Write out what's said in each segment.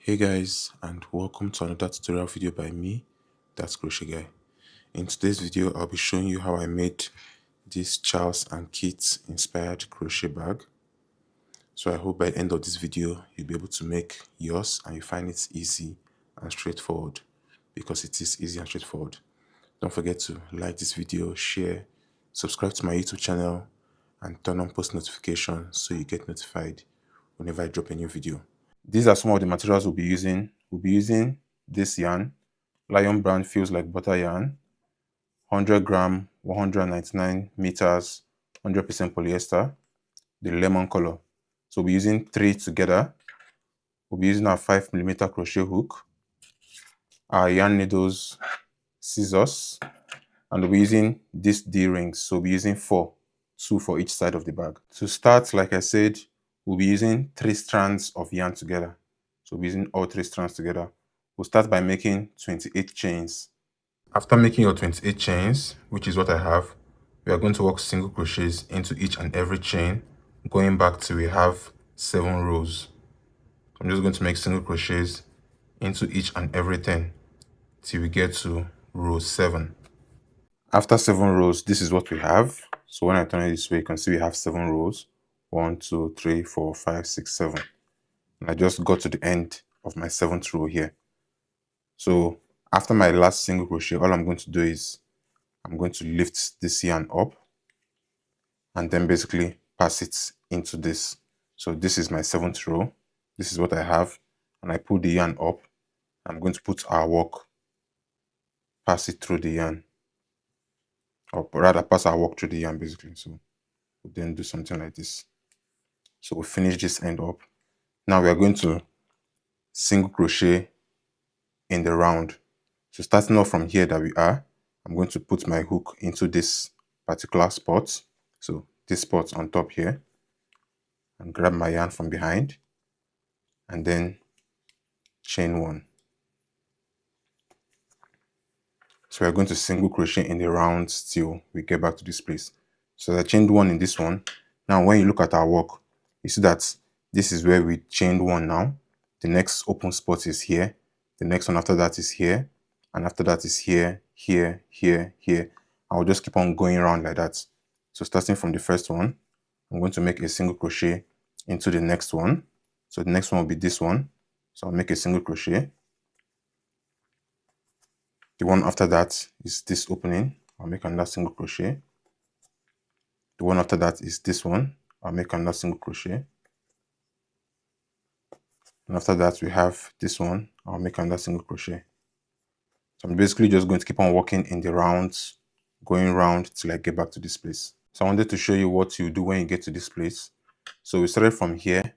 Hey guys, and welcome to another tutorial video by me, that's Crochet Guy. In today's video, I'll be showing you how I made this Charles and Keith inspired crochet bag. So I hope by the end of this video, you'll be able to make yours and you find it easy and straightforward, because it is easy and straightforward. Don't forget to like this video, share, subscribe to my YouTube channel, and turn on post notifications so you get notified whenever I drop a new video. These are some of the materials we'll be using. We'll be using this yarn, Lion Brand Feels Like Butter yarn, 100 gram, 199 meters, 100% polyester, the lemon color. So we'll be using 3 together. We'll be using our 5mm crochet hook, our yarn needles, scissors, and we'll be using these D-rings. So we'll be using 4, 2 for each side of the bag. To start, like I said, we'll be using 3 strands of yarn together. So we'll be using all 3 strands together. We'll start by making 28 chains. After making your 28 chains, which is what I have, we are going to work single crochets into each and every chain, going back till we have 7 rows. I'm just going to make single crochets into each and everything till we get to row 7. After 7 rows, this is what we have. So when I turn it this way, you can see we have 7 rows. 1, 2, 3, 4, 5, 6, 7. And I just got to the end of my 7th row here. So after my last single crochet, all I'm going to do is I'm going to lift this yarn up and then basically pass it into this. So this is my 7th row. This is what I have. And I pull the yarn up. I'm going to put our work, pass it through the yarn. Or rather, pass our work through the yarn basically. So we'll then do something like this. So we'll finish this end up. Now we are going to single crochet in the round. So starting off from here that we are, I'm going to put my hook into this particular spot. So this spot on top here, and grab my yarn from behind and then chain 1. So we're going to single crochet in the round till we get back to this place. So I chained 1 in this one. Now when you look at our work, you see that this is where we chained 1 now. The next open spot is here. The next one after that is here. And after that is here, here, here, here. I'll just keep on going around like that. So starting from the first one, I'm going to make a single crochet into the next one. So the next one will be this one. So I'll make a single crochet. The one after that is this opening. I'll make another single crochet. The one after that is this one. I'll make another single crochet. And after that, we have this one. I'll make another single crochet. So I'm basically just going to keep on working in the rounds, going round till I get back to this place. So I wanted to show you what you do when you get to this place. So we started from here.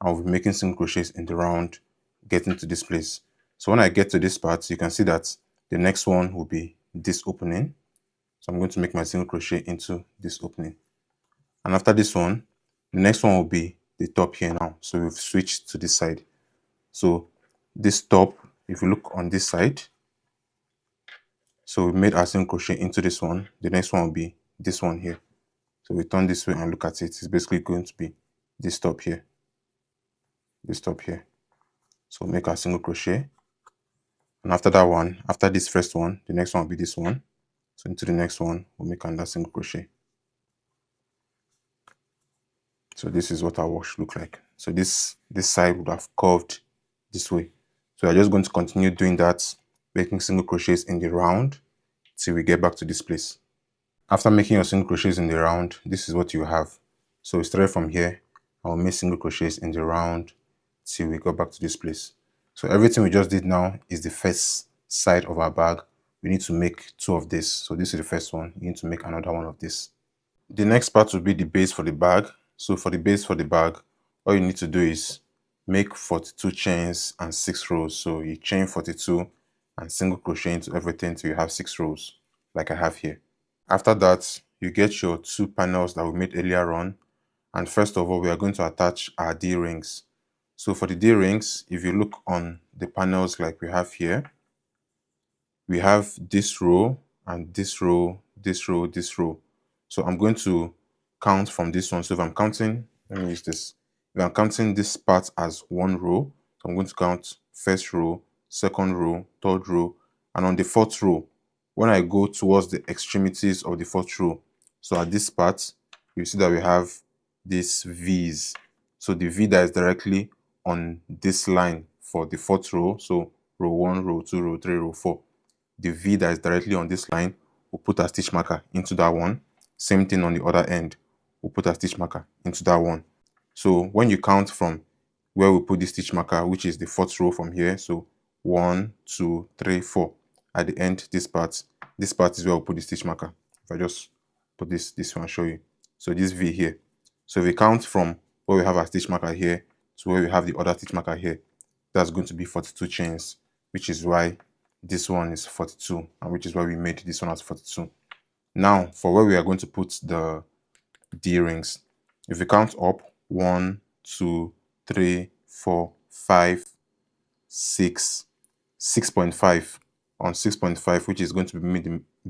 I'll be making single crochets in the round, getting to this place. So when I get to this part, you can see that the next one will be this opening. So I'm going to make my single crochet into this opening. And after this one, the next one will be the top here now. So we've switched to this side. So this top, if you look on this side, so we made our single crochet into this one. The next one will be this one here. So we turn this way and look at it. It's basically going to be this top here. This top here. So make our single crochet. And after that one, after this first one, the next one will be this one. So into the next one, we'll make another single crochet. So this is what our work should look like. So this side would have curved this way. So we're just going to continue doing that, making single crochets in the round till we get back to this place. After making your single crochets in the round, this is what you have. So we started from here. I'll make single crochets in the round till we go back to this place. So everything we just did now is the first side of our bag. We need to make 2 of this. So this is the first one. You need to make another one of this. The next part will be the base for the bag. So for the base for the bag, all you need to do is make 42 chains and 6 rows. So you chain 42 and single crochet into everything till you have 6 rows, like I have here. After that, you get your 2 panels that we made earlier on. And first of all, we are going to attach our D-rings. So for the D-rings, if you look on the panels like we have here, we have this row and this row, this row, this row. So I'm going to count from this one. So if I'm counting, let me use this. If I'm counting this part as 1 row, so I'm going to count first row, second row, third row, and on the fourth row, when I go towards the extremities of the fourth row, so at this part, you see that we have these V's. So the V that is directly on this line for the fourth row, so row 1, row 2, row 3, row 4, the V that is directly on this line, we'll put a stitch marker into that one. Same thing on the other end, we'll put a stitch marker into that one. So when you count from where we put the stitch marker, which is the fourth row from here, so 1, 2, 3, 4, at the end, this part is where we'll put the stitch marker. If I just put this one, show you. So this V here. So if we count from where we have our stitch marker here to where we have the other stitch marker here, that's going to be 42 chains, which is why this one is 42, and which is why we made this one as 42. Now, for where we are going to put the D-rings, if we count up, 1, 2, 3, 4, 5, 6, 6.5. On 6.5, which is going to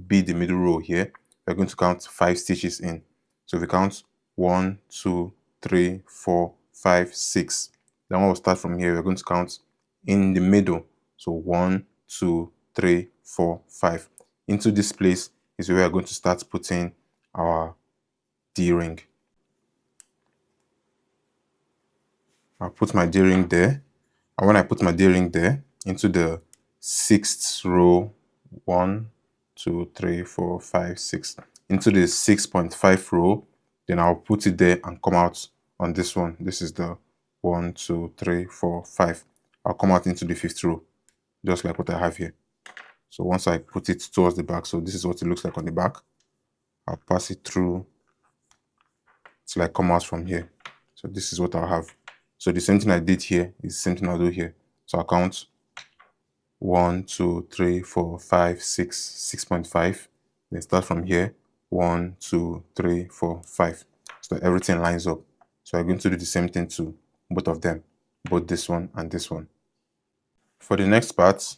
be the middle row here, we're going to count 5 stitches in. So if we count 1, 2, 3, 4, 5, 6, then when we'll start from here, we're going to count in the middle. So 1, 2, 3, 4, 5. Into this place is where we're going to start putting our D-ring. I'll put my D-ring there, and when I put my D-ring there, into the 6th row, 1, 2, 3, 4, 5, 6, into the 6.5 row, then I'll put it there and come out on this one. This is the 1, 2, 3, 4, 5. I'll come out into the 5th row, just like what I have here. So once I put it towards the back, so this is what it looks like on the back, I'll pass it through till I come out from here. So this is what I'll have. So the same thing I did here is the same thing I'll do here. So I'll count 1, 2, 3, 4, 5, 6, 6.5. Then start from here. 1, 2, 3, 4, 5. So that everything lines up. So I'm going to do the same thing to both of them, both this one and this one. For the next part,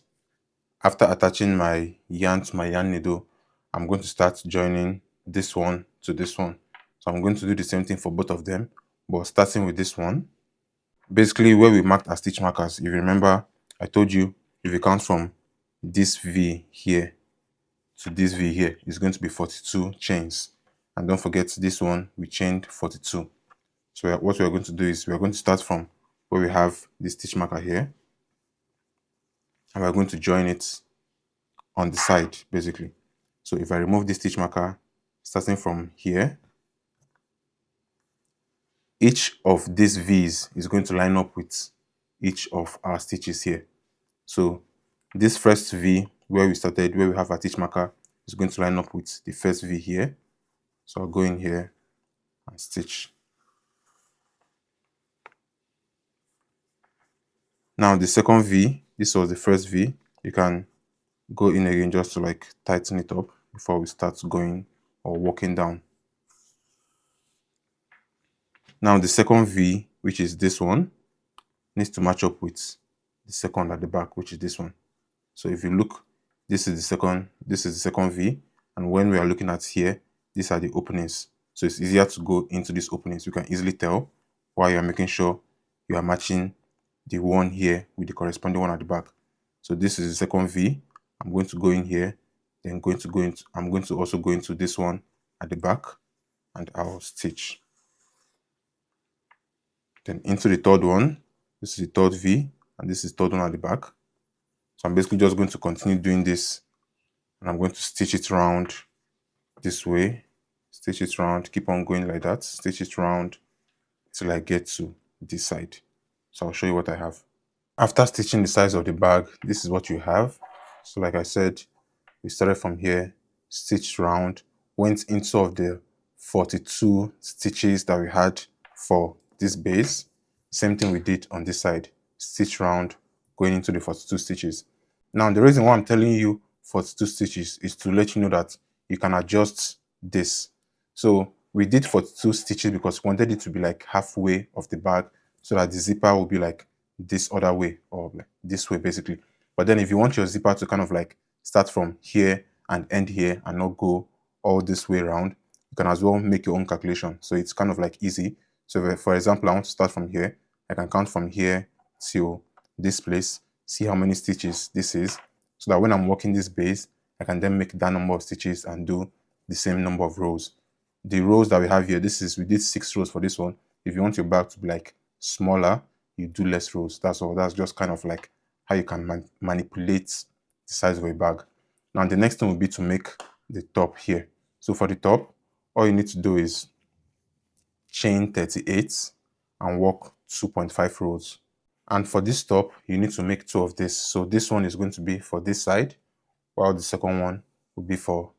after attaching my yarn to my yarn needle, I'm going to start joining this one to this one. So I'm going to do the same thing for both of them, but starting with this one. Basically, where we marked our stitch markers, if you remember, I told you if you count from this V here to this V here, it's going to be 42 chains. And don't forget this one, we chained 42. So what we are going to do is we are going to start from where we have this stitch marker here, and we're going to join it on the side, basically. So if I remove this stitch marker, starting from here, each of these V's is going to line up with each of our stitches here. So this first V, where we started, where we have our stitch marker, is going to line up with the first V here. So I'll go in here and stitch. Now the second V, this was the first V. You can go in again just to like tighten it up before we start going or walking down. Now the second V, which is this one, needs to match up with the second at the back, which is this one. So if you look, this is the second V, and when we are looking at here, these are the openings. So it's easier to go into these openings. You can easily tell while you are making sure you are matching the one here with the corresponding one at the back. So this is the second V. I'm going to go in here, then I'm going to also go into this one at the back, and I'll stitch. Then into the third one, this is the third V, and this is the third one at the back. So I'm basically just going to continue doing this, and I'm going to stitch it round this way, stitch it round, keep on going like that, stitch it round till I get to this side. So I'll show you what I have. After stitching the sides of the bag, this is what you have. So like I said, we started from here, stitched round, went into of the 42 stitches that we had for this base. Same thing we did on this side, stitch round, going into the 42 stitches. Now the reason why I'm telling you 42 stitches is to let you know that you can adjust this. So we did 42 stitches because we wanted it to be like halfway of the bag, so that the zipper will be like this other way, or like this way basically. But then if you want your zipper to kind of like start from here and end here and not go all this way around, you can as well make your own calculation. So it's kind of like easy. So if, for example, I want to start from here, I can count from here till this place, see how many stitches this is, so that when I'm working this base, I can then make that number of stitches and do the same number of rows. The rows that we have here, we did 6 rows for this one. If you want your bag to be like smaller, you do less rows. That's all. That's just kind of like how you can manipulate the size of a bag. Now the next thing will be to make the top here. So for the top, all you need to do is chain 38 and work 2.5 rows. And for this top, you need to make 2 of this. So this one is going to be for this side, while the second one will be for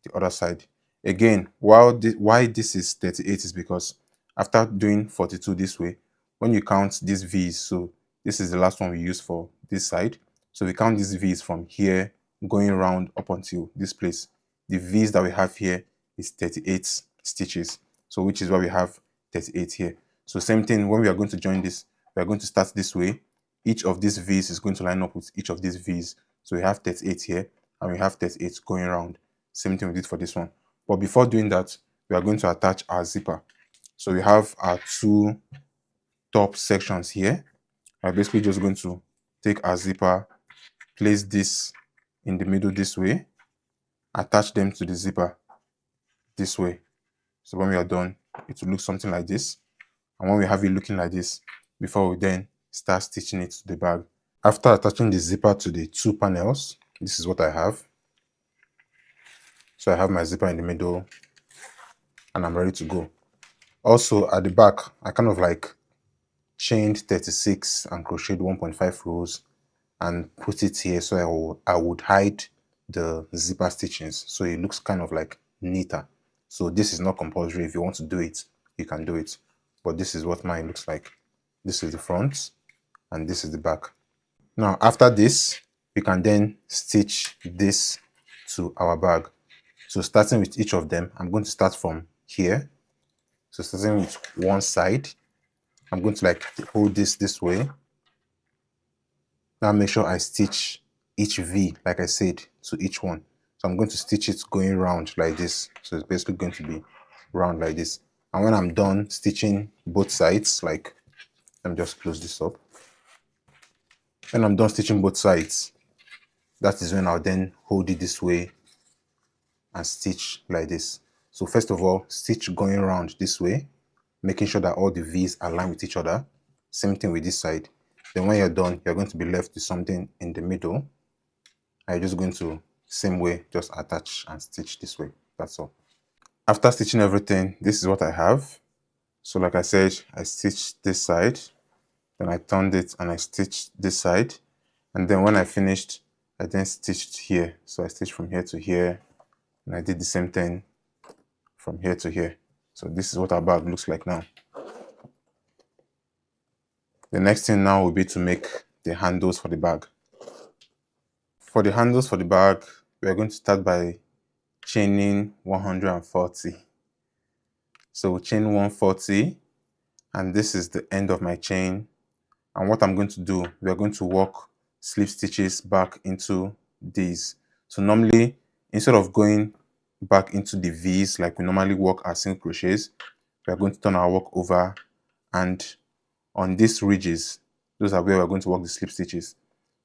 the other side. Again, why this is 38 is because after doing 42 this way, when you count these V's, so this is the last one we use for this side. So we count these V's from here going around up until this place. The V's that we have here is 38 stitches. So which is why we have 38 here. So same thing, when we are going to join this, we are going to start this way. Each of these V's is going to line up with each of these V's. So we have 38 here and we have 38 going around. Same thing we did for this one. But before doing that, we are going to attach our zipper. So we have our 2 top sections here. We're basically just going to take our zipper, place this in the middle this way, attach them to the zipper this way. So when we are done, it will look something like this. And when we have it looking like this, before we then start stitching it to the bag. After attaching the zipper to the 2 panels, this is what I have. So I have my zipper in the middle and I'm ready to go. Also at the back, I kind of like chained 36 and crocheted 1.5 rows and put it here so I would hide the zipper stitchings, so it looks kind of like neater. So this is not compulsory. If you want to do it, you can do it. But this is what mine looks like. This is the front and this is the back. Now after this, we can then stitch this to our bag. So starting with each of them, I'm going to start from here. So starting with one side, I'm going to like hold this way. Now make sure I stitch each V, like I said, to each one. So I'm going to stitch it going round like this. So it's basically going to be round like this. And when I'm done stitching both sides, like, let me just close this up. When I'm done stitching both sides, that is when I'll then hold it this way and stitch like this. So first of all, stitch going around this way, making sure that all the V's align with each other. Same thing with this side. Then when you're done, you're going to be left with something in the middle. And you're just going to, same way, just attach and stitch this way. That's all. After stitching everything, this is what I have. So like I said, I stitched this side, then I turned it and I stitched this side. And then when I finished, I then stitched here. So I stitched from here to here, and I did the same thing from here to here. So this is what our bag looks like now. The next thing now will be to make the handles for the bag. For the handles for the bag, we are going to start by chaining 140. So we'll chain 140, and this is the end of my chain. And what I'm going to do, we are going to work slip stitches back into these. So normally, instead of going back into the V's like we normally work our single crochets, we are going to turn our work over, and on these ridges, those are where we're going to work the slip stitches.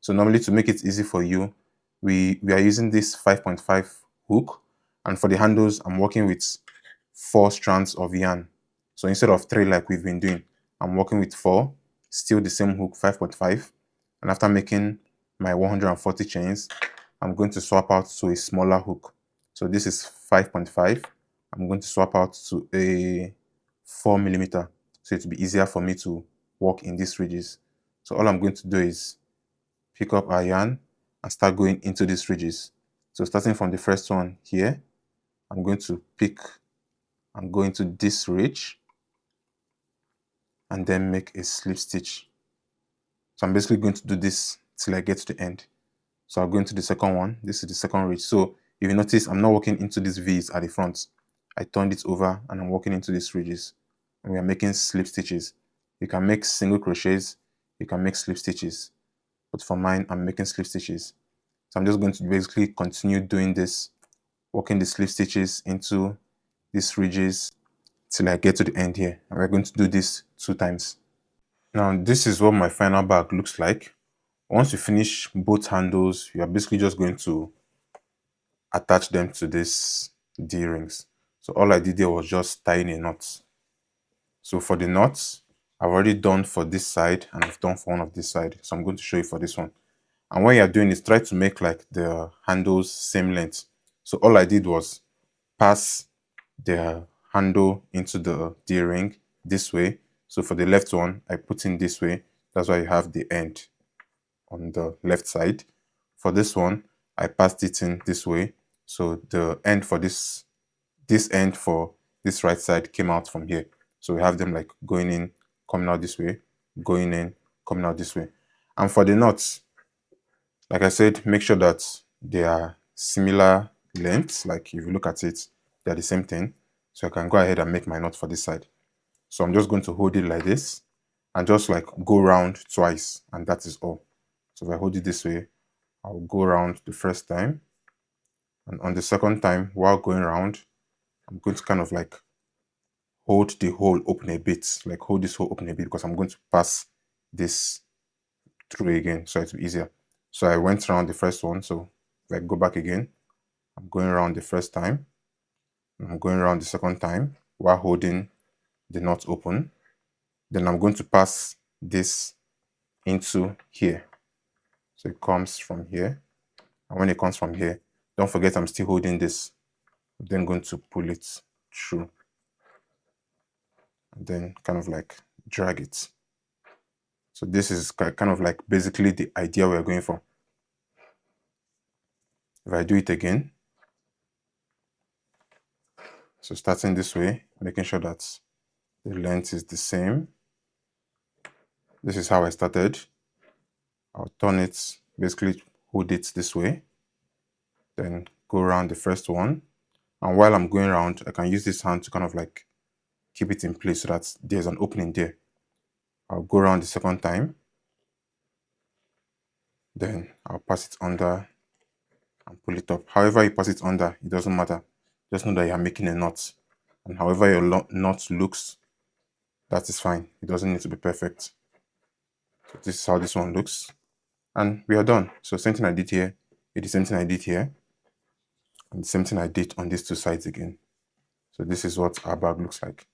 So normally, to make it easy for you, we are using this 5.5 hook, and for the handles, I'm working with 4 strands of yarn. So instead of 3 like we've been doing, I'm working with 4, still the same hook, 5.5. And after making my 140 chains, I'm going to swap out to a smaller hook. So this is 5.5. I'm going to swap out to a 4mm, so it will be easier for me to work in these ridges. So all I'm going to do is pick up our yarn and start going into these ridges. So starting from the first one here, I'm going to pick and go into this ridge and then make a slip stitch. So I'm basically going to do this till I get to the end. So I'll go into the second one. This is the second ridge. So if you notice, I'm not working into these V's at the front. I turned it over and I'm working into these ridges. And we are making slip stitches. You can make single crochets, you can make slip stitches. But for mine, I'm making slip stitches. So I'm just going to basically continue doing this, working the slip stitches into these ridges till I get to the end here. And we're going to do this 2 times. Now, this is what my final bag looks like. Once you finish both handles, you are basically just going to attach them to this D-rings. So all I did there was just tying a knot. So for the knots, I've already done for this side and I've done for one of this side. So I'm going to show you for this one. And what you're doing is try to make like the handles same length. So all I did was pass the handle into the D-ring this way. So for the left one, I put in this way. That's why you have the end on the left side. For this one, I passed it in this way. So the end for this end for this right side came out from here. So we have them like going in, coming out this way, going in, coming out this way. And for the knots, like I said, make sure that they are similar lengths. Like if you look at it, they're the same thing. So I can go ahead and make my knot for this side. So I'm just going to hold it like this and just like go around twice, and that is all. So if I hold it this way, I'll go around the first time, and on the second time, while going around, I'm going to kind of like hold the hole open a bit, like hold this hole open a bit, because I'm going to pass this through again, so it's easier. So I went around the first one, so if I go back again, I'm going around the first time, and I'm going around the second time while holding the knot open. Then I'm going to pass this into here. So it comes from here. And when it comes from here, don't forget I'm still holding this. I'm then going to pull it through. And then kind of like drag it. So this is kind of like basically the idea we're going for. If I do it again, so starting this way, making sure that the length is the same. This is how I started. I'll turn it, basically hold it this way, then go around the first one. And while I'm going around, I can use this hand to kind of like keep it in place so that there's an opening there. I'll go around the second time, then I'll pass it under and pull it up. However you pass it under, it doesn't matter. Just know that you're making a knot. And however your knot looks, that is fine. It doesn't need to be perfect. So this is how this one looks. And we are done. So same thing I did here, it's the same thing I did here, and the same thing I did on these two sides again. So this is what our bag looks like.